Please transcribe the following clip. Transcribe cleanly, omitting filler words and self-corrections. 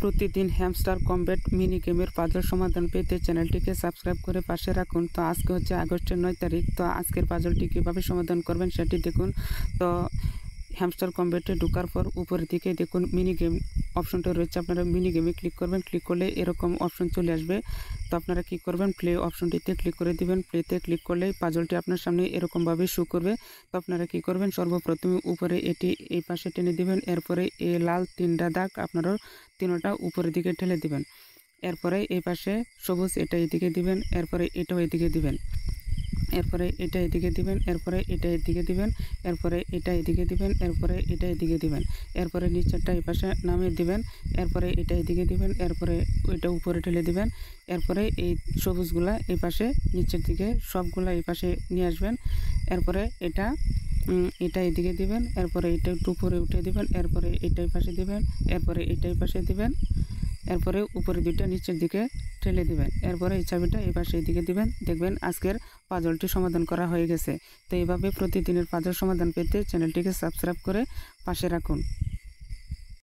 প্রতিদিন hamster combat mini গেমের puzzle সমাধান পেতে চ্যানেলটিকে সাবস্ক্রাইব করে পাশে রাখুন। তো আজকে হচ্ছে আগস্টের 9 তারিখ। তো আজকের পাজলটি কীভাবে সমাধান করবেন সেটি দেখুন। তো হ্যামস্টার কমব্যাটে ঢোকার পর উপরের দিকে দেখুন মিনি গেম অপশনটা রয়েছে, আপনারা মিনি গেমে ক্লিক করবেন। ক্লিক করলে এরকম অপশন চলে আসবে। তো আপনারা কী করবেন, প্লে অপশনটিতে ক্লিক করে দিবেন। প্লেতে ক্লিক করলেই পাজলটি আপনার সামনে এরকমভাবে শো করবে। তো আপনারা কী করবেন, সর্বপ্রথমে উপরে এটি এই পাশে টেনে দিবেন। এরপরে এই লাল 3টা দাগ আপনারা 3টা উপরের দিকে ঠেলে দিবেন। এরপরে এই পাশে সবুজ এটা এদিকে দিবেন, এরপরে এটাও এদিকে দিবেন, এরপরে এটা এদিকে দিবেন, এরপরে এটা এদিকে দিবেন, এরপরে এটা এদিকে দিবেন, এরপরে এটা এদিকে দিবেন, এরপরে নিচেরটা এই পাশে নামিয়ে দিবেন, এরপরে এটা এদিকে দিবেন, এরপরে ওইটা উপরে ঠেলে দিবেন, এরপরে এই সবুজগুলা এই পাশে নিচের দিকে সবগুলা এই পাশে নিয়ে আসবেন, এরপরে এটা এদিকে দিবেন, এরপরে এটা একটু উপরে উঠে দিবেন, এরপরে এটাই পাশে দিবেন, এরপরে এটাই পাশে দিবেন, এরপরে উপরে দুইটা নিচের দিকে ঠেলে দিবেন, এরপরে এই চাবিটা এই পাশে এদিকে দিবেন। দেখবেন আজকের পাজলটি সমাধান করা হয়ে গেছে। তো এইভাবে প্রতিদিনের পাজল সমাধান পেতে চ্যানেলটিকে সাবস্ক্রাইব করে পাশে রাখুন।